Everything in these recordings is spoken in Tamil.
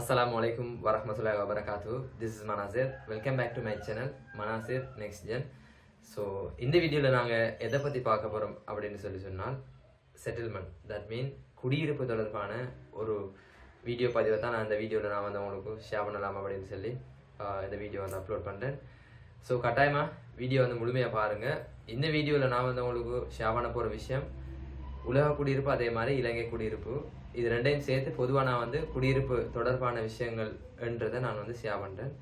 Assalamualaikum warahmatullahi wabarakatuh. This is Manazir. Welcome back to my channel Manazir Next Gen. So இந்த வீடியோல நாங்க எதை பத்தி பார்க்க போறோம் அப்படின்னு சொன்னால் செட்டில்மெண்ட். தட் மீன் குடியிருப்பு தொடர்பான ஒரு வீடியோ பதிவை தான் நான் இந்த வீடியோல நான் வந்து உங்களுக்கு ஷேர் பண்ணலாம் அப்படின்னு சொல்லி இந்த வீடியோ வந்து அப்லோட் பண்றேன். ஸோ கட்டாயமா வீடியோ வந்து முழுமையா பாருங்க. இந்த வீடியோல நான் வந்து உங்களுக்கு ஷேர் பண்ண போற விஷயம் உலக குடியிருப்பு, அதே மாதிரி இலங்கை குடியிருப்பு, இது ரெண்டையும் சேர்த்து பொதுவாக நான் வந்து குடியிருப்பு தொடர்பான விஷயங்கள் என்றதை நான் வந்து ஷேர் பண்ணுறேன்.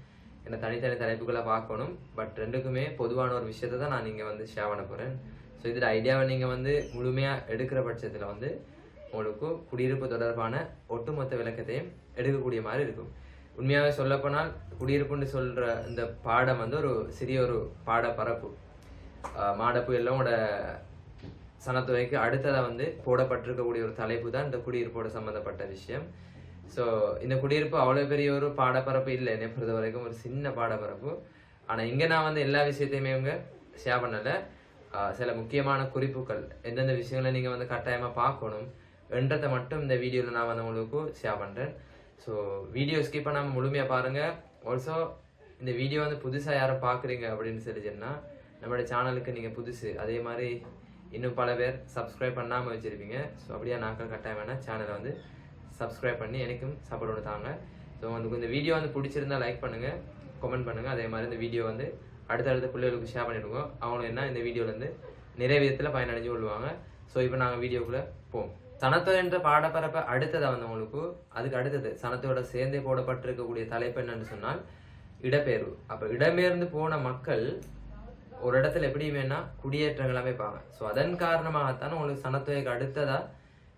ஏன்னா தனித்தனி தலைப்புகளை பார்க்கணும், பட் ரெண்டுக்குமே பொதுவான ஒரு விஷயத்தை தான் நான் நீங்கள் வந்து ஷேர் பண்ண போகிறேன். ஸோ இதில் ஐடியாவை நீங்கள் வந்து முழுமையாக எடுக்கிற பட்சத்தில் வந்து உங்களுக்கு குடியிருப்பு தொடர்பான ஒட்டுமொத்த விளக்கத்தையும் எடுக்கக்கூடிய மாதிரி இருக்கும். உண்மையாகவே சொல்லப்போனால் குடியிருப்புன்னு சொல்கிற இந்த பாடம் வந்து ஒரு சிறிய ஒரு பாட பரப்பு. மாடப்பு எல்லாம் சனத்தொகைக்கு அடுத்ததாக வந்து போடப்பட்டிருக்கக்கூடிய ஒரு தலைப்பு தான் இந்த குடியிருப்போட சம்மந்தப்பட்ட விஷயம். ஸோ இந்த குடியிருப்பு அவ்வளோ பெரிய ஒரு பாடப்பரப்பு இல்லை, என்னை பொறுத்த வரைக்கும் ஒரு சின்ன பாடப்பரப்பு. ஆனால் இங்கே நான் வந்து எல்லா விஷயத்தையுமே இவங்க ஷேர் பண்ணலை. சில முக்கியமான குறிப்புகள், எந்தெந்த விஷயங்களை நீங்கள் வந்து கட்டாயமாக பார்க்கணும் என்றதை மட்டும் இந்த வீடியோவில் நான் வந்து உங்களுக்கு ஷேர் பண்ணுறேன். ஸோ வீடியோ ஸ்கிப் பண்ணாமல் முழுமையாக பாருங்கள். ஆல்சோ இந்த வீடியோ வந்து புதுசாக யாரும் பார்க்குறீங்க அப்படின்னு சொல்லிச்சுன்னா நம்மளோட சேனலுக்கு நீங்கள் புதுசு, அதே மாதிரி இன்னும் பல பேர் சப்ஸ்கிரைப் பண்ணாமல் வச்சுருப்பீங்க. ஸோ அப்படியே நாட்கள் கட்டாயம் வேணால் சேனலை வந்து சப்ஸ்கிரைப் பண்ணி எனக்கும் சப்போர்ட் ஒன்று தாங்க. ஸோ வந்து இந்த வீடியோ வந்து பிடிச்சிருந்தா லைக் பண்ணுங்கள், கமெண்ட் பண்ணுங்கள். அதே மாதிரி இந்த வீடியோ வந்து அடுத்தடுத்த பிள்ளைகளுக்கு ஷேர் பண்ணிவிடுங்க. அவங்களும் என்ன இந்த வீடியோலேருந்து நிறைய விதத்தில் பயனடைஞ்சு கொள்வாங்க. ஸோ இப்போ நாங்கள் வீடியோக்குள்ளே போவோம். சனத்தொகை என்ற பாடப்பரப்பை அடுத்ததாக வந்து உங்களுக்கு அதுக்கு அடுத்தது சனத்தோட சேர்ந்தே போடப்பட்டிருக்கக்கூடிய தலைப்பு என்னன்னு சொன்னால் இடப்பெயர்வு. அப்போ இடம்பெயர்ந்து போன மக்கள் ஒரு இடத்துல எப்படி வேணா குடியேற்றங்கள் அமைப்பாங்க. ஸோ அதன் காரணமாகத்தான் உங்களுக்கு சனத்தொகைக்கு அடுத்ததா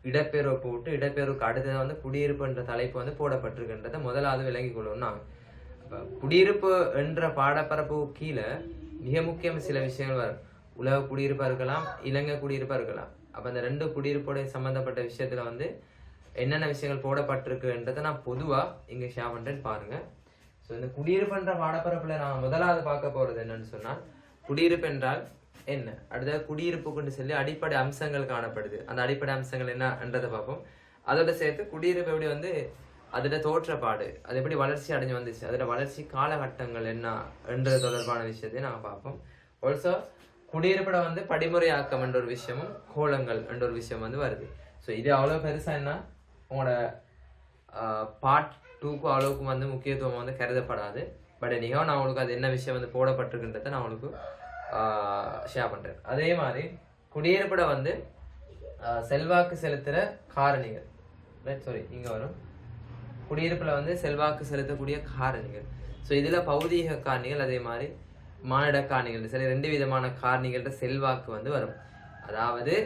இடப்பெயர்வை போட்டு இடப்பெயர்வுக்கு அடுத்ததா வந்து குடியிருப்பு என்ற தலைப்பு வந்து போடப்பட்டிருக்கின்றதை முதலாவது விளங்கி கொள்ளணும் நாங்கள். அப்போ குடியிருப்பு என்ற பாடப்பரப்பு கீழே மிக முக்கியம் சில விஷயங்கள் வரும். உலக குடியிருப்பா இருக்கலாம், இலங்கை குடியிருப்பா இருக்கலாம். அப்போ அந்த ரெண்டு குடியிருப்போட சம்பந்தப்பட்ட விஷயத்துல வந்து என்னென்ன விஷயங்கள் போடப்பட்டிருக்குன்றதை நான் பொதுவாக இங்கே ஷேர் பண்ணுறேன்னு பாருங்க. ஸோ இந்த குடியிருப்புன்ற பாடப்பரப்புல நான் முதலாவது பார்க்க போறது என்னன்னு சொன்னால் குடியிருப்பு என்றால் என்ன, அடுத்த குடியிருப்புக்குன்னு சொல்லி அடிப்படை அம்சங்கள் காணப்படுது. அந்த அடிப்படை அம்சங்கள் என்னன்றதை பார்ப்போம். அதோட சேர்த்து குடியிருப்பு எப்படி வந்து அதோட தோற்றப்பாடு, அது எப்படி வளர்ச்சி அடைஞ்சு வந்துச்சு, அதோட வளர்ச்சி காலகட்டங்கள் என்ன என்றது தொடர்பான விஷயத்தையும் நாங்கள் பார்ப்போம். ஆல்சோ குடியிருப்பட வந்து படிமுறையாக்கம் என்ற ஒரு விஷயமும் கோலங்கள் என்ற ஒரு விஷயம் வந்து வருது. ஸோ இது அவ்வளோ பெருசா என்ன உங்களோட பார்ட் 2க்கு அவ்வளோக்கும் வந்து முக்கியத்துவம் வந்து கருதப்படாது. பட் நீங்கள் நான் உங்களுக்கு அது என்ன விஷயம் வந்து போடப்பட்டிருக்குன்றதை நான் உங்களுக்கு ஷேர் பண்ணுறேன். அதே மாதிரி குடியிருப்பட வந்து செல்வாக்கு செலுத்துகிற காரணிகள், ரைட், சாரி இங்கே வரும். குடியிருப்பில் வந்து செல்வாக்கு செலுத்தக்கூடிய காரணிகள். ஸோ இதில் பௌதீக காரணிகள், அதே மாதிரி மானிட காரணிகள், சரி, ரெண்டு விதமான காரணிகள்ட செல்வாக்கு வந்து வரும். அதாவது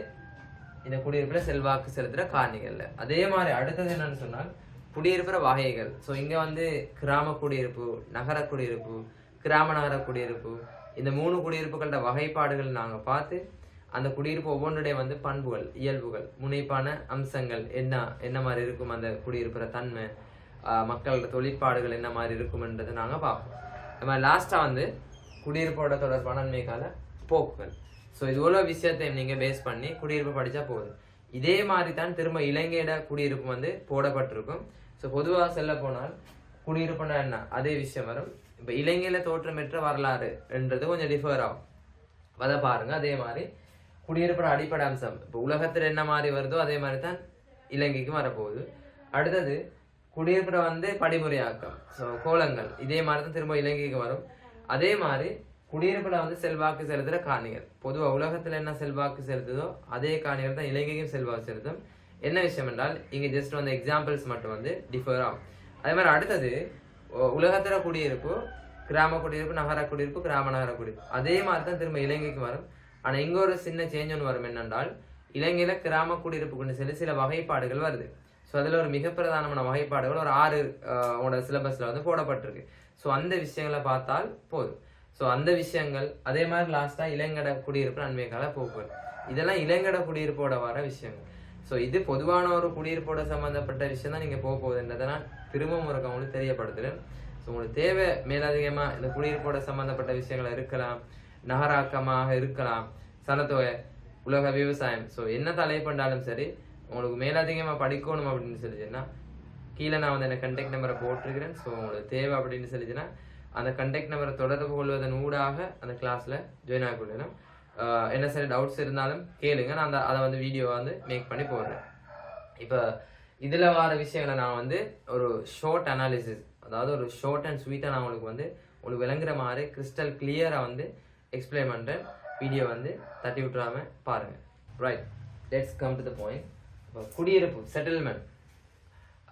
இந்த குடியிருப்பில் செல்வாக்கு செலுத்துகிற காரணிகள்ல. அதே மாதிரி அடுத்தது என்னன்னு சொன்னால் குடியிருப்புற வகைகள். ஸோ இங்கே வந்து கிராம குடியிருப்பு, நகர குடியிருப்பு, கிராம நகர குடியிருப்பு, இந்த 3 குடியிருப்புகளோட வகைப்பாடுகள் நாங்கள் பார்த்து அந்த குடியிருப்பு ஒவ்வொன்றுடைய வந்து பண்புகள், இயல்புகள், முனைப்பான அம்சங்கள் என்ன மாதிரி இருக்கும், அந்த குடியிருப்புற தன்மை, மக்களோட தொழிற்பாடுகள் என்ன மாதிரி இருக்கும்ன்றதை நாங்கள் பார்ப்போம். அது மாதிரி லாஸ்ட்டாக வந்து குடியிருப்போட தொடர்பான நன்மைக்கால போக்குகள். ஸோ இது உள்ள விஷயத்தையும் நீங்கள் பேஸ் பண்ணி குடியிருப்பு படித்தா போதும். இதே மாதிரி தான் திரும்ப இலங்கையோட குடியிருப்பு வந்து போடப்பட்டிருக்கும். ஸோ பொதுவாக செல்ல போனால் குடியிருப்புனா என்ன அதே விஷயம் வரும். இப்போ இலங்கையில தோற்றமற்ற வரலாறு என்றது கொஞ்சம் டிஃபர் ஆகும், அதை பாருங்க. அதே மாதிரி குடியிருப்போட அடிப்படை அம்சம் இப்போ உலகத்தில் என்ன மாதிரி வருதோ அதே மாதிரி தான் இலங்கைக்கும் வரப்போகுது. அடுத்தது குடியிருப்புற வந்து படிமுறையாக்கம், ஸோ கோலங்கள், இதே மாதிரி தான் திரும்ப இலங்கைக்கு வரும். அதே மாதிரி குடியிருப்புல வந்து செல்வாக்கு செலுத்துற காரணிகள், பொதுவாக உலகத்துல என்ன செல்வாக்கு செலுத்துதோ அதே காரணிகள் தான் இலங்கைக்கும் செல்வாக்கு செலுத்தும். என்ன விஷயம் என்றால் இங்க ஜஸ்ட் வந்து எக்ஸாம்பிள்ஸ் மட்டும் வந்து டிஃபர் ஆகும். அதே மாதிரி அடுத்தது உலகத்துல குடியிருப்பு, கிராம குடியிருப்பு, நகர குடியிருப்பு, கிராம நகர குடியிருப்பு, அதே மாதிரி தான் திரும்ப இலங்கைக்கு வரும். ஆனா இங்க ஒரு சின்ன சேஞ்ச் ஒன்று வரும். என்னென்றால் இலங்கையில கிராம குடியிருப்புக்குன்னு சொல்லி சில வகைப்பாடுகள் வருது. ஸோ அதுல ஒரு மிக பிரதானமான வகைப்பாடுகள் ஒரு 6 சிலபஸ்ல வந்து போடப்பட்டிருக்கு. ஸோ அந்த விஷயங்களை பார்த்தால் போதும். ஸோ அந்த விஷயங்கள், அதே மாதிரி லாஸ்டா இளங்கட குடியிருப்பு நன்மைக்கால போக்குவரத்து, இதெல்லாம் இளங்கட குடியிருப்போட வர விஷயங்கள். ஸோ இது பொதுவான ஒரு குடியிருப்போட சம்பந்தப்பட்ட விஷயம் தான் நீங்க போக போகுதுன்றதை நான் திரும்பவும் ஒரு உங்களுக்கு தெரியப்படுத்துறேன். ஸோ உங்களுக்கு தேவை மேலதிகமா இந்த குடியிருப்போட சம்பந்தப்பட்ட விஷயங்கள் இருக்கலாம், நகராக்கமாக இருக்கலாம், சனத்தொகை, உலக விவசாயம், ஸோ என்ன தலைப்பண்டாலும் சரி உங்களுக்கு மேலதிகமா படிக்கணும் அப்படின்னு சொல்லிச்சுன்னா கீழே நான் வந்து எனக்கு கண்டெக்ட் நம்பரை போட்டிருக்கிறேன். ஸோ உங்களுக்கு தேவை அப்படின்னு சொல்லிச்சுன்னா அந்த கண்டெக்ட் நம்பரை தொடர்பு கொள்வதன் ஊடாக அந்த கிளாஸில் ஜாயின் ஆகிக்கொள்ளணும். என்ன சரி டவுட்ஸ் இருந்தாலும் கேளுங்க, நான் அதை வந்து வீடியோவை வந்து மேக் பண்ணி போடுறேன். இப்போ இதில் வர விஷயங்களை நான் வந்து ஒரு ஷார்ட் அனாலிசிஸ், அதாவது ஒரு ஷார்ட் அண்ட் ஸ்வீட்டாக நான் உங்களுக்கு விளங்குற மாதிரி கிறிஸ்டல் கிளியராக வந்து எக்ஸ்பிளைன் பண்ணுறேன். வீடியோ வந்து தட்டி விட்டுறாம பாருங்கள். Right, let's come to the point. இப்போ குடியிருப்பு, செட்டில்மெண்ட்.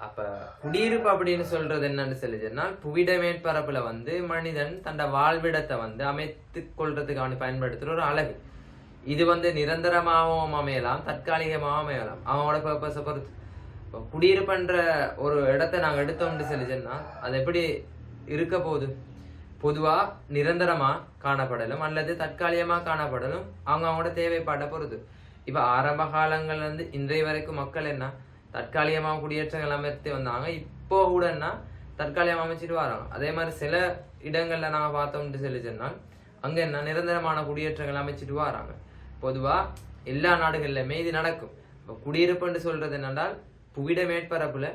அப்ப குடியிருப்பு அப்படின்னு சொல்றது என்னன்னு சொல்லிச்சுன்னா, புவிட மேற்பரப்புல வந்து மனிதன் தன்னை வாழ்விடத்தை வந்து அமைத்து கொள்றதுக்கான பயன்படுத்துற ஒரு அழகு. இது வந்து நிரந்தரமாகவும் அமையலாம், தற்காலிகமாகவும் அமையலாம், அவனோட பர்பஸை பொறுத்து. இப்போ குடியிருப்புன்ற ஒரு இடத்த நாங்கள் எடுத்தோம்னு சொல்லிச்சுன்னா அது எப்படி இருக்க போகுது? பொதுவா நிரந்தரமா காணப்படலும் அல்லது தற்காலிகமா காணப்படலும் அவங்களோட தேவைப்பாட்டை பொறுத்து. இப்ப ஆரம்ப காலங்கள்ல இருந்து இன்றைய வரைக்கும் மக்கள் என்ன தற்காலிகமாக குடியேற்றங்கள் அமைத்து வந்தாங்க. இப்போ கூடன்னா தற்காலிகம் அமைச்சிட்டு வராங்க. அதே மாதிரி சில இடங்கள்ல நாங்க பார்த்தோம்னு சொல்லி சொன்னால் அங்க என்ன நிரந்தரமான குடியேற்றங்கள் அமைச்சிட்டு வராங்க. பொதுவா எல்லா நாடுகள்லயுமே இது நடக்கும். இப்போ குடியிருப்புன்னு சொல்றது என்னென்றால் புவிட மேற்பரப்புல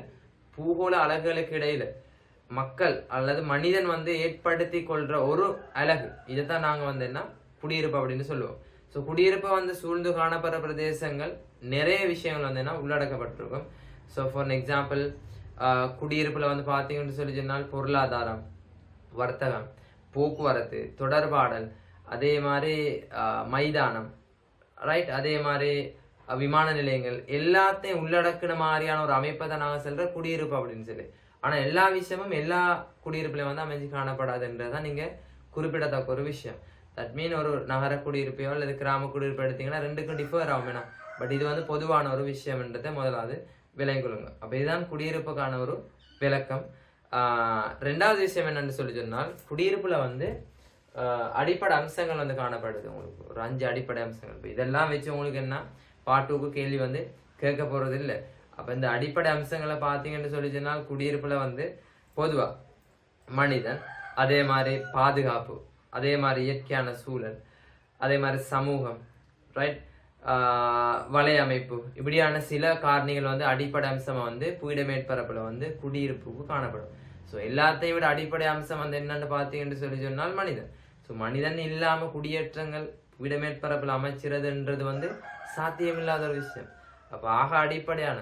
பூகோள அலகுகளுக்கு இடையில மக்கள் அல்லது மனிதன் வந்து ஏற்படுத்தி கொள்ற ஒரு அழகு. இதைத்தான் நாங்க வந்து என்ன குடியிருப்பு அப்படின்னு சொல்லுவோம். ஸோ குடியிருப்பை வந்து சூழ்ந்து காணப்படுற பிரதேசங்கள் நிறைய விஷயங்கள் வந்து என்ன உள்ளடக்கப்பட்டிருக்கும். ஸோ ஃபார் எக்ஸாம்பிள் குடியிருப்புல வந்து பார்த்தீங்கன்னு சொல்லி சொன்னால் பொருளாதாரம், வர்த்தகம், போக்குவரத்து, தொடர்பாடல், அதே மாதிரி மைதானம், ரைட், அதே மாதிரி விமான நிலையங்கள் எல்லாத்தையும் உள்ளடக்கின மாதிரியான ஒரு அமைப்பை தான் நாங்கள் சொல்ற குடியிருப்பு அப்படின்னு சொல்லி. ஆனா எல்லா விஷயமும் எல்லா குடியிருப்புலையும் வந்து அமைஞ்சு காணப்படாதுன்றதான் நீங்க குறிப்பிடத்தக்க ஒரு விஷயம். தட் மீன் ஒரு நகர குடியிருப்பையோ அல்லது கிராம குடியிருப்பு எடுத்தீங்கன்னா ரெண்டுக்கும் டிஃபர் ஆகும் வேணா. பட் இது வந்து பொதுவான ஒரு விஷயம்ன்றதை முதலாவது விளங்கிக் கொள்ளுங்க. அப்ப இதுதான் குடியிருப்புக்கான ஒரு விளக்கம். ரெண்டாவது விஷயம் என்னன்னு சொல்லி சொன்னால் குடியிருப்புல வந்து அடிப்படை அம்சங்கள் வந்து காணப்படுது. உங்களுக்கு ஒரு 5 அடிப்படை அம்சங்கள். இப்போ இதெல்லாம் வச்சு உங்களுக்கு என்ன பாட்டுக்கு கேள்வி வந்து கேட்க போறது இல்லை. அப்ப இந்த அடிப்படை அம்சங்களை பார்த்தீங்கன்னு சொல்லி சொன்னால் குடியிருப்புல வந்து பொதுவா மனிதன், அதே மாதிரி பாதுகாப்பு, அதே மாதிரி இயற்கையான சூழல், அதே மாதிரி சமூகம், ரைட், வலையமைப்பு, இப்படியான சில காரணிகள் வந்து அடிப்படை அம்சமா வந்து புவிட மேற்பரப்புல வந்து குடியிருப்புக்கு காணப்படும். ஸோ எல்லாத்தையும் விட அடிப்படை அம்சம் வந்து என்னன்னு பார்த்தீங்கன்னு சொல்லி சொன்னால் மனிதன். ஸோ மனிதன் இல்லாம குடியேற்றங்கள் புவிட மேற்பரப்புல அமைச்சிறதுன்றது வந்து சாத்தியமில்லாத ஒரு விஷயம். அப்ப அடிப்படையான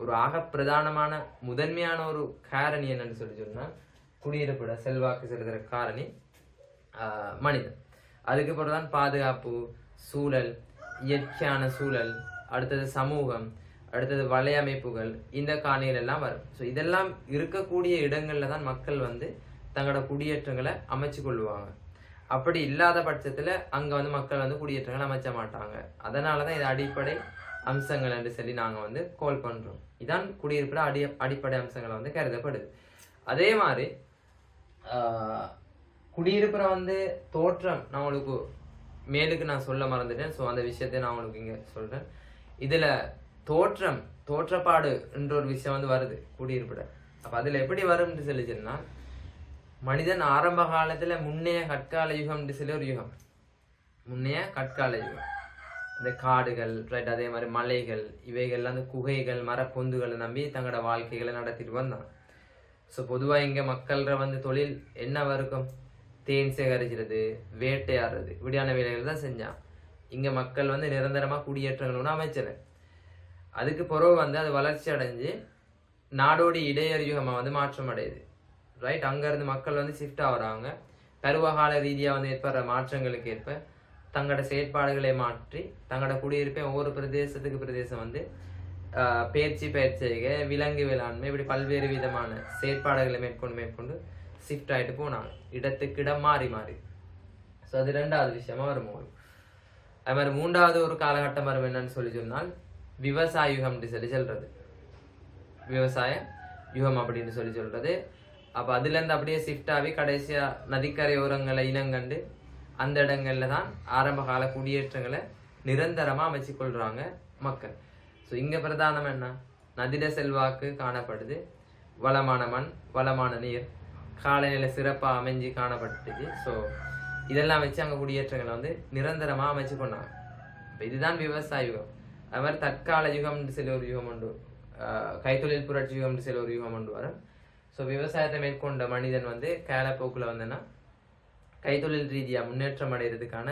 ஒரு பிரதானமான முதன்மையான ஒரு காரணி என்னன்னு சொல்லி சொன்னா குடியிருப்புட செல்வாக்கு செலுத்துற காரணி மனிதன். அதுக்கு பிறகுதான் பாதுகாப்பு, சூழல், இயற்கையான சூழல், அடுத்தது சமூகம், அடுத்தது வலையமைப்புகள், இந்த காரணிகள் எல்லாம் வரும். ஸோ இதெல்லாம் இருக்கக்கூடிய இடங்கள்ல தான் மக்கள் வந்து தங்களோட குடியேற்றங்களை அமைச்சு கொள்ளுவாங்க. அப்படி இல்லாத பட்சத்துல அங்க வந்து மக்கள் வந்து குடியேற்றங்கள் அமைச்ச மாட்டாங்க. அதனாலதான் இது அடிப்படை அம்சங்கள் என்று சொல்லி நாங்க வந்து கால் பண்றோம். இதான் குடியிருப்புல அடிப்படை அம்சங்களை வந்து கருதப்படுது. அதே மாதிரி குடியிருப்புற வந்து தோற்றம் நான் உங்களுக்கு மேலுக்கு நான் சொல்ல மறந்துட்டேன். ஸோ அந்த விஷயத்தை நான் உங்களுக்கு இங்க சொல்றேன். இதுல தோற்றப்பாடு என்ற ஒரு விஷயம் வந்து வருது குடியிருப்புட. அப்ப அதுல எப்படி வரும்னு சொல்லிச்சுன்னா மனிதன் ஆரம்ப காலத்துல முன்னைய கற்கால யுகம்னு சொல்லி ஒரு யுகம், முன்னைய கற்கால யுகம். இந்த காடுகள், ரைட், அதே மாதிரி மலைகள், இவைகள்லாம் அந்த குகைகள், மரப்பொந்துகளை நம்பி தங்களோட வாழ்க்கைகளை நடத்திட்டு வந்தான். ஸோ பொதுவா இங்க மக்கள்ற வந்து தொழில் என்னவா இருக்கும்? தேன் சேகரிக்கிறது, வேட்டையாடுறது, இப்படியான வேலைகள் தான் செஞ்சான். இங்க மக்கள் வந்து நிரந்தரமா குடியேற்றங்கள் அமைச்சல. அதுக்கு பிறகு வந்து அது வளர்ச்சி அடைஞ்சு நாடோடி இடையர் யுகமா வந்து மாற்றம் அடையுது, ரைட். அங்க இருந்து மக்கள் வந்து ஷிஃப்ட் ஆகுறாங்க. பருவகால ரீதியா வந்து ஏற்படுற மாற்றங்களுக்கு ஏற்ப தங்களோட செயற்பாடுகளை மாற்றி தங்களோட குடியிருப்பை ஒவ்வொரு பிரதேசம் வந்து பயிற்சிக, விலங்கு வேளாண்மை, இப்படி பல்வேறு விதமான செயற்பாடுகளை மேற்கொண்டு ஷிஃப்ட் ஆயிட்டு போனாங்க, இடத்துக்கு இடம் மாறி. ஸோ அது ரெண்டாவது விஷயமா வரும். அது மாதிரி மூன்றாவது ஒரு காலகட்டம் வரும் என்னன்னு சொல்லி சொன்னால் விவசாய யுகம் சொல்லி சொல்றது, விவசாய யுகம் அப்படின்னு சொல்லி சொல்றது. அப்ப அதுல இருந்து அப்படியே ஷிஃப்ட் ஆகி கடைசியா நதிக்கரையோரங்களை இனங்கண்டு அந்த இடங்கள்ல தான் ஆரம்ப கால குடியேற்றங்களை நிரந்தரமா அமைச்சு கொள்றாங்க மக்கள். ஸோ இங்க பிரதானம் என்ன? நதிட செல்வாக்கு காணப்படுது, வளமான மண், வளமான நீர், காலநிலை சிறப்பா அமைஞ்சு காணப்பட்டுச்சு. ஸோ இதெல்லாம் வச்சு அங்க குடியேற்றங்களை வந்து நிரந்தரமா அமைச்சு கொண்டாங்க. இதுதான் விவசாய யுகம். அது மாதிரி தற்கால யுகம்னு சொல்லி ஒரு யுகம் உண்டு, கைத்தொழில் புரட்சி யுகம்னு சில ஒரு யுகம் கொண்டு வரும். ஸோ விவசாயத்தை மேற்கொண்ட மனிதன் வந்து காலப்போக்கில் வந்தேன்னா கைத்தொழில் ரீதியாக முன்னேற்றம் அடைகிறதுக்கான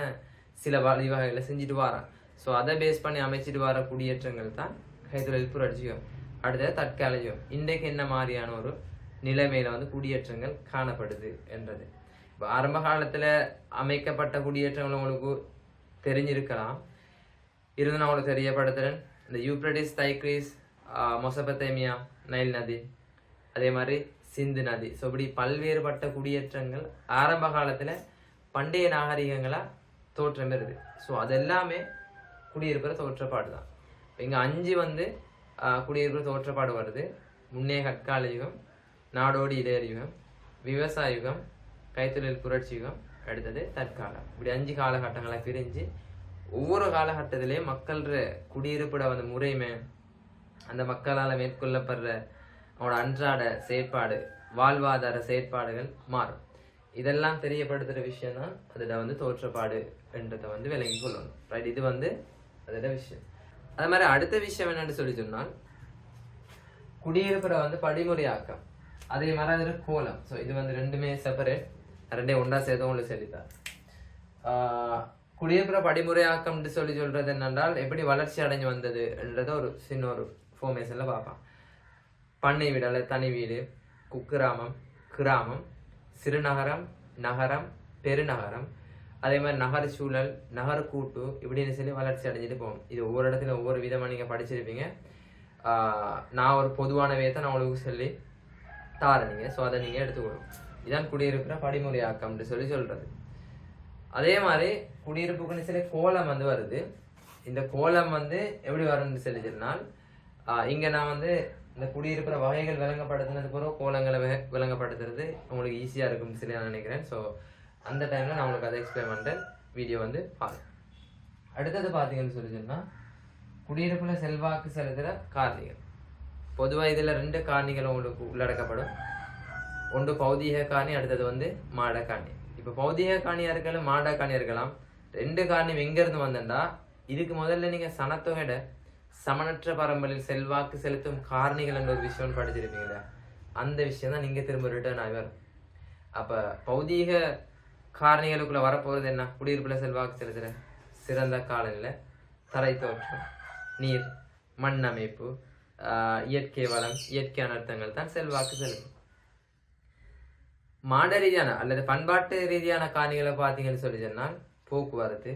சில வழிவகைகளை செஞ்சுட்டு வரான். ஸோ அதை பேஸ் பண்ணி அமைச்சிட்டு வர குடியேற்றங்கள் தான் கைத்தொழில் புரட்சி யுகம். அடுத்தது தற்கால யுகம். இன்றைக்கு என்ன மாதிரியான ஒரு நிலைமையில வந்து குடியேற்றங்கள் காணப்படுது என்றது. இப்போ ஆரம்ப காலத்தில் அமைக்கப்பட்ட குடியேற்றங்கள் உங்களுக்கு தெரிஞ்சிருக்கலாம். இருந்து நான் உங்களுக்கு தெரியப்படுத்துகிறேன். இந்த யூப்ரடிஸ், தைக்ரீஸ், மொசபத்தேமியா, நைல் நதி, அதே மாதிரி சிந்து நதி. ஸோ இப்படி பல்வேறுபட்ட குடியேற்றங்கள் ஆரம்ப காலத்தில் பண்டைய நாகரிகங்களாக தோற்றம் பெறுது. ஸோ அது எல்லாமே குடியிருக்கிற தோற்றப்பாடு தான். இங்கே 5 வந்து குடியிருக்கிற தோற்றப்பாடு வருது. முன்னைய கற்கால யுகம், நாடோடி இளையர் யுகம், விவசாய யுகம், கைத்தொழில் புரட்சி யுகம், அடுத்தது தற்காலம். இப்படி 5 காலகட்டங்களை பிரிஞ்சு ஒவ்வொரு காலகட்டத்திலேயே மக்கள்ற குடியிருப்பிட வந்து முறைமை, அந்த மக்களால் மேற்கொள்ளப்படுற அவனோட அன்றாட செயற்பாடு, வாழ்வாதார செயற்பாடுகள் மாறும். இதெல்லாம் தெரியப்படுத்துகிற விஷயம் தான் அதோட வந்து தோற்றப்பாடு என்றதை வந்து விளங்கி கொள்ளணும். ரைட், இது வந்து அதோட விஷயம். அது மாதிரி அடுத்த விஷயம் என்னன்னு சொல்லி சொன்னால் குடியிருப்புற வந்து படிமுறையாக்கம், அதே மாதிரி அது கோலம். ஸோ இது வந்து ரெண்டுமே செப்பரேட், ரெண்டே ஒன்றா சேர்த்து உங்களுக்கு சொல்லித்தார். குடியிருப்புற படிமுறையாக்கம்னு சொல்லி சொல்றது என்னென்றால் எப்படி வளர்ச்சி அடைஞ்சு வந்தது என்றதை ஒரு சின்ன ஒரு ஃபார்மேஷன்ல பார்ப்பான். பண்ணை வீடு, தனி வீடு, குக்கிராமம், கிராமம், சிறுநகரம், நகரம், பெருநகரம், அதே மாதிரி நகர சூழல், நகர கூட்டு, இப்படின்னு சொல்லி வளர்ச்சி அடைஞ்சிட்டு போகும். இது ஒவ்வொரு இடத்துல ஒவ்வொரு விதமாக நீங்கள் படிச்சிருப்பீங்க. நான் ஒரு பொதுவான விதத்தை நான் உங்களுக்கு சொல்லி தாரீங்க. ஸோ அதை நீங்கள் எடுத்துக்கணும். இதான் குடியிருப்புற படிமுறையாக்கம்னு சொல்லி சொல்றது. அதே மாதிரி குடியிருப்புக்குன்னு சொல்லி கோலம் வந்து வருது. இந்த கோலம் வந்து எப்படி வரும்னு சொல்லி சொன்னால் இங்கே நான் வந்து இந்த குடியிருப்புற வகைகள் விளங்கப்படுத்தினது பிறகு கோலங்களை விளங்கப்படுத்துறது உங்களுக்கு ஈஸியாக இருக்கும்னு சொல்லி நான் நினைக்கிறேன். ஸோ அந்த டைமில் நான் உங்களுக்கு அதை எக்ஸ்பிளைன் பண்ணுறேன். வீடியோ வந்து பாருங்க. அடுத்தது பார்த்தீங்கன்னு சொல்லி சொன்னால் குடியிருப்புல செல்வாக்கு செலுத்துகிற காரணிகள். பொதுவாக இதில் 2 காரணிகள் உங்களுக்கு உள்ளடக்கப்படும். ஒன்று பௌதீக காரணி, அடுத்தது வந்து மாட காரணி. இப்போ பௌதீக காணியாக இருக்கலாம், மாட காணியாக இருக்கலாம். 2 காரணம் எங்கேருந்து வந்தேன்டா, இதுக்கு முதல்ல நீங்கள் சனத்தொகையிட சமனற்ற பரம்பலில் செல்வாக்கு செலுத்தும் காரணிகள் என்ற ஒரு விஷயம் படிச்சிருப்பீங்களா, அந்த விஷயம் தான் நீங்கள் திரும்ப ரிட்டர்ன் ஆகி வரும். அப்போ பௌதீக காரணிகளுக்குள்ள வரப்போகிறது என்ன? குடியிருப்புல செல்வாக்கு செலுத்துகிற சிறந்த காலநிலை, தரை தோற்றம், நீர், மண் அமைப்பு, இயற்கை வளம், இயற்கை அனர்த்தங்கள் தான் செல்வாக்கு செலுத்தும். மாட ரீதியான அல்லது பண்பாட்டு ரீதியான காரணிகளை பார்த்தீங்கன்னு சொல்லி சொன்னால் போக்குவரத்து,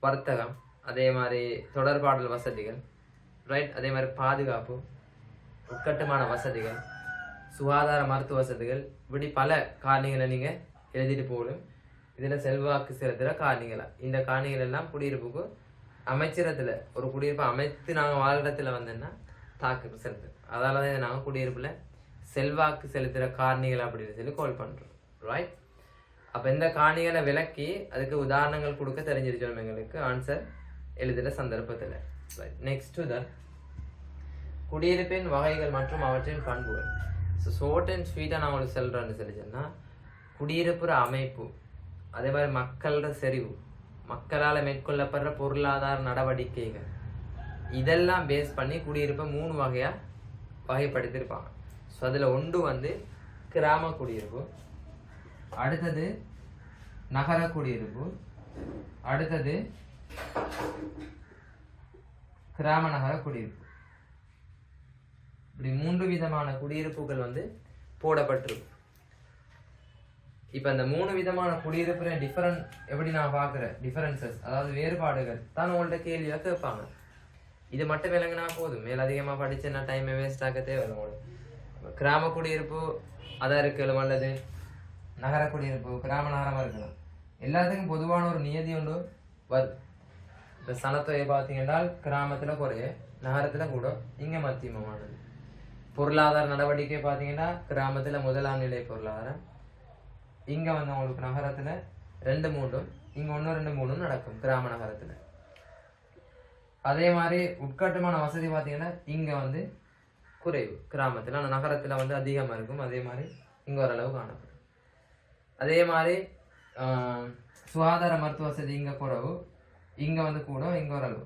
வர்த்தகம், அதே மாதிரி தொடர்பாடல் வசதிகள், ரைட், அதே மாதிரி பாதுகாப்பு, உட்கட்டுமான வசதிகள், சுகாதார மருத்துவ வசதிகள், இப்படி பல காரணிகளை நீங்கள் எழுதிட்டு போகணும். இதில் செல்வாக்கு செலுத்துகிற காரணிகளா இந்த காரணிகள் எல்லாம் குடியிருப்புக்கு அமைச்சரத்தில் ஒரு குடியிருப்பை அமைத்து நாங்கள் வாழ்கிறத்துல வந்தோன்னா தாக்கு செலுத்து. அதால தான் இதை நாங்கள் குடியிருப்பில் செல்வாக்கு செலுத்துகிற காரணிகள் அப்படின்னு சொல்லி கால் பண்ணுறோம். ரைட், அப்போ இந்த காரணிகளை விளக்கி அதுக்கு உதாரணங்கள் கொடுக்க தெரிஞ்சிருச்சோம் எங்களுக்கு ஆன்சர் எழுதுகிற சந்தர்ப்பத்தில். ரைட், நெக்ஸ்ட் தான் குடியிருப்பின் வகைகள் மற்றும் அவற்றின் பண்புகள். ஸோ ஷார்ட் அண்ட் ஸ்வீட்டாக நான் உங்களுக்கு சொல்கிறேன்னு சொல்லி சொன்னால் குடியிருப்புற அமைப்பு, அதே மாதிரி மக்களோட செறிவு, மக்களால் மேற்கொள்ளப்படுற பொருளாதார நடவடிக்கைகள், இதெல்லாம் பேஸ் பண்ணி குடியிருப்பை 3 வகையாக வகைப்படுத்தியிருப்பாங்க. ஸோ அதில் ஒன்று வந்து கிராம குடியிருப்பு, அடுத்தது நகர குடியிருப்பு, அடுத்தது கிராம நகர குடியிருப்பு. இப்படி 3 விதமான குடியிருப்புகள் வந்து போடப்பட்டிருக்கு. இப்போ இந்த 3 விதமான குடியிருப்புற டிஃபரண்ட் எப்படி நான் பார்க்குறேன் டிஃபரன்சஸ், அதாவது வேறுபாடுகள் தான் உங்கள்கிட்ட கேள்வியாக கேட்பாங்க. இது மட்டும் விளங்கினா போதும், மேலதிகமாக படிச்சுன்னா டைமை வேஸ்ட் ஆக தேவையில்லை உங்களுக்கு. கிராம குடியிருப்பு அதாக இருக்கலாம், அல்லது நகர குடியிருப்பு கிராம நகரமாக இருக்கலாம். எல்லாத்துக்கும் பொதுவான ஒரு நியதி ஒன்று வருது. இப்போ சனத்தொகை பார்த்தீங்கன்னா கிராமத்தில் குறைய, நகரத்தில் கூட, இங்கே மத்தியமானது. பொருளாதார நடவடிக்கை பார்த்தீங்கன்னா கிராமத்தில் 1ஆம் நிலை பொருளாதாரம், இங்கே வந்து உங்களுக்கு நகரத்தில் 2, 3, இங்கே 1, 2, 3 நடக்கும் கிராம நகரத்தில். அதே மாதிரி உட்கட்டுமான வசதி பார்த்தீங்கன்னா இங்கே வந்து குறைவு கிராமத்தில், ஆனால் நகரத்தில் வந்து அதிகமாக இருக்கும். அதே மாதிரி இங்கே ஓரளவு காணப்படும். அதே மாதிரி சுகாதார மருத்துவ வசதி இங்கே குறைவு, இங்கே வந்து கூட, இங்கே ஓரளவு.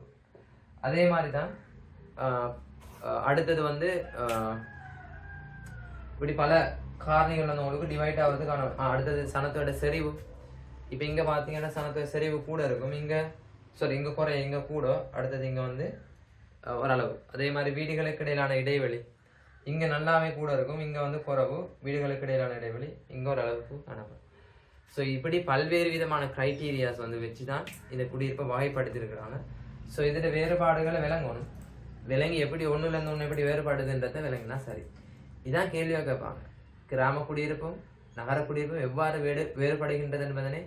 அதே மாதிரி தான் அடுத்தது வந்து இப்படி பல காரணிகள் வந்து உங்களுக்கு டிவைட் ஆகிறதுக்கான அடுத்தது சனத்தோட செறிவு. இப்போ இங்கே பார்த்தீங்கன்னா சனத்தோட செறிவு கூட இருக்கும், இங்கே இங்கே குறை இங்கே கூட, அடுத்தது இங்கே வந்து ஓரளவு. அதே மாதிரி வீடுகளுக்கு இடையிலான இடைவெளி இங்கே நல்லாவே கூட இருக்கும், இங்கே வந்து குறைவு. வீடுகளுக்கு இடையிலான இடைவெளி இங்கே ஒரு அளவுக்கு காணப்படும். ஸோ இப்படி பல்வேறு விதமான க்ரைட்டீரியாஸ் வந்து வச்சு தான் இந்த குடியிருப்பை வகைப்படுத்தியிருக்கிறாங்க. ஸோ இதில் வேறுபாடுகளை விளங்கணும், விளங்கி எப்படி ஒன்றுலேருந்து ஒன்று எப்படி வேறுபாடுதுன்றதை விளங்கினா சரி. இதான் கேள்வியாக கேட்பாங்க, கிராம குடியிருப்பும் நகர குடியிருப்பும் எவ்வாறு வேறுபடுகின்றது என்பதனை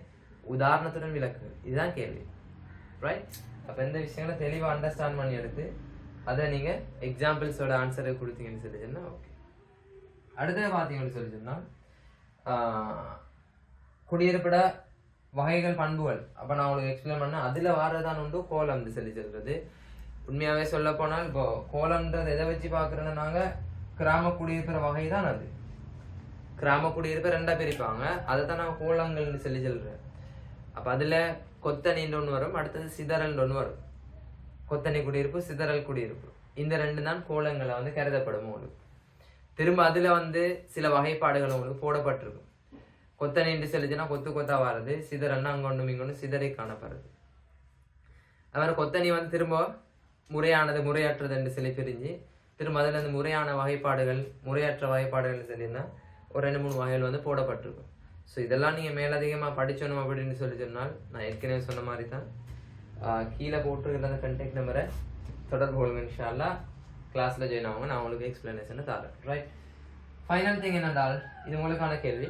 உதாரணத்துடன் விளக்கு. இதுதான் கேள்வி, ரைட்? அப்போ இந்த விஷயங்களை தெளிவாக அண்டர்ஸ்டாண்ட் பண்ணி எடுத்து அதை நீங்கள் எக்ஸாம்பிள்ஸோட ஆன்சரை கொடுத்தீங்கன்னு சொல்லி சொன்னால் ஓகே. அடுத்தது பார்த்தீங்கன்னு சொல்லி சொன்னால் குடியிருப்பிட வகைகள் பண்புகள். அப்போ நான் உங்களுக்கு எக்ஸ்பிளைன் பண்ணேன், அதில் வாரதான் உண்டு கோலம்னு சொல்லி சொல்கிறது. உண்மையாகவே சொல்ல போனால் இப்போ கோலம்ன்றது எதை வச்சு பார்க்குறோன்னா நாங்கள் கிராம குடியிருக்கிற வகை தான் அது. கிராம குடியிருப்பை ரெண்டாக பிரிப்பாங்க, அதை தான் நான் கோலங்கள்னு சொல்லி சொல்கிறேன். அப்போ அதில் கொத்தணின்னு ஒன்று வரும், அடுத்தது சிதறல் ஒன்று வரும். கொத்தணி குடியிருப்பு, சிதறல் குடியிருப்பு, இந்த ரெண்டு தான் கோலங்களை வந்து கருதப்படும் உங்களுக்கு. திரும்ப அதில் வந்து சில வகைப்பாடுகள் உங்களுக்கு போடப்பட்டிருக்கும். கொத்தணின்னு சொல்லிச்சுன்னா கொத்து கொத்தா வர்றது, சிதறல்னா அங்கொன்றும் இங்கொன்று சிதறி காணப்படுறது. அது கொத்தணி வந்து திரும்ப முறையானது முறையற்றது என்று சொல்லி பிரிஞ்சு திரும்ப அதில் இந்த முறையான வகைப்பாடுகள் முறையற்ற வகைப்பாடுகள்னு சொல்லியிருந்தா ஒரு 2-3 வகைகள் வந்து போடப்பட்டிருக்கும். ஸோ இதெல்லாம் நீங்கள் மேலதிகமாக படிச்சணும் அப்படின்னு சொல்லி சொன்னால் நான் ஏற்கனவே சொன்ன மாதிரி தான் கீழே போட்டுருக்கிற அந்த கண்டெக்ட் நம்பரை தொடர்பு கொள்ளுங்க. இன்ஷா அல்லாஹ் கிளாஸில் ஜாயின் ஆகுங்க, நான் உங்களுக்கு எக்ஸ்பிளனேஷனை தரேன், ரைட்? ஃபைனல் திங் என்னென்றால் இது உங்களுக்கான கேள்வி.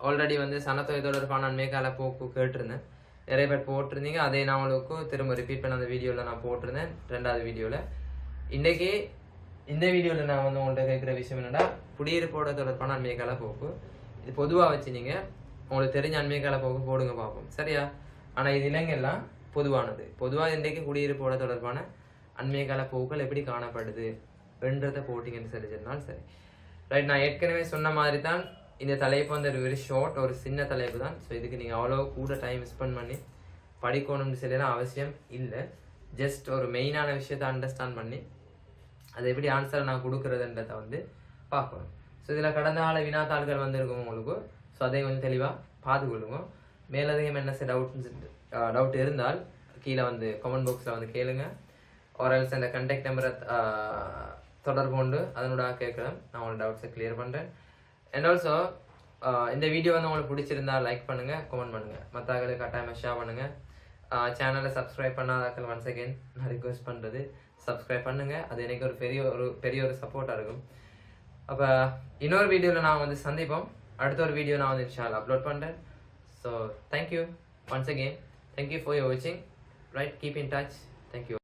ஆல்ரெடி வந்து சனத்தொகை தொடர்பான அண்மைக்கால போக்கு கேட்டிருந்தேன், நிறைய பேர் போட்டிருந்தீங்க. அதே நான் உங்களுக்கு திரும்ப ரிப்பீட் பண்ண அந்த வீடியோவில் நான் போட்டிருந்தேன், 2வது வீடியோவில். இன்றைக்கி இந்த வீடியோவில் நான் வந்து உங்கள்கிட்ட கேட்குற விஷயம் என்னென்னா குடியிருப்போட தொடர்பான அண்மைக்கால போக்கு. இது பொதுவாக வச்சு நீங்கள் உங்களுக்கு தெரிஞ்ச அண்மைக்கால போக்கு போடுங்க பார்ப்போம், சரியா? ஆனால் இது இல்லைங்கெல்லாம் பொதுவானது. பொதுவாக இன்றைக்கு குடியிருப்போட தொடர்பான அண்மைக்கால போக்குகள் எப்படி காணப்படுது என்றதை போட்டிங்கன்னு சொல்லி சொன்னால் சரி, ரைட்? நான் ஏற்கனவே சொன்ன மாதிரி தான் இந்த தலைப்பு வந்து ஒரு வெரி ஷார்ட், ஒரு சின்ன தலைப்பு தான். ஸோ இதுக்கு நீங்கள் அவ்வளோ கூட டைம் ஸ்பெண்ட் பண்ணி படிக்கணும்னு சொல்லலாம் அவசியம் இல்லை. ஜஸ்ட் ஒரு மெயினான விஷயத்தை அண்டர்ஸ்டாண்ட் பண்ணி அதை எப்படி ஆன்சரை நான் கொடுக்குறதுன்றதை வந்து பார்க்கணும். ஸோ இதில் கடந்த கால வினாத்தாள்கள் வந்துருக்கும் உங்களுக்கு. ஸோ அதை கொஞ்சம் தெளிவாக பார்த்துக்கொள்ளுங்க. மேலதிகம் என்ன சார் டவுட் இருந்தால் கீழே வந்து கமெண்ட் பாக்ஸில் வந்து கேளுங்க. ஆர்எல்ஸ் அந்த கண்டெக்ட் நம்பரை தொடர்பு கொண்டு அதனோட கேட்கலாம், நான் உங்களோட டவுட்ஸை கிளியர் பண்ணுறேன். அண்ட் ஆல்சோ இந்த வீடியோ வந்து உங்களுக்கு பிடிச்சிருந்தா லைக் பண்ணுங்கள், கமெண்ட் பண்ணுங்கள், மற்றவர்களுக்கு கட்டாயமாக ஷேர் பண்ணுங்கள். சேனலை சப்ஸ்கிரைப் பண்ணாதாக்கள் ஒன்ஸ் அகெயின் நான் ரிக்வெஸ்ட் பண்ணுறது சப்ஸ்கிரைப் பண்ணுங்கள். அது எனக்கு ஒரு பெரிய ஒரு சப்போர்ட்டாக இருக்கும். அப்போ இன்னொரு வீடியோவில் நான் வந்து சந்திப்போம். அடுத்த ஒரு வீடியோ நான் வந்து இன்ஷா அல்லாஹ் அப்லோட் பண்ணுறேன். So thank you once again, thank you for your வாட்சிங், right? Keep in touch, thank you.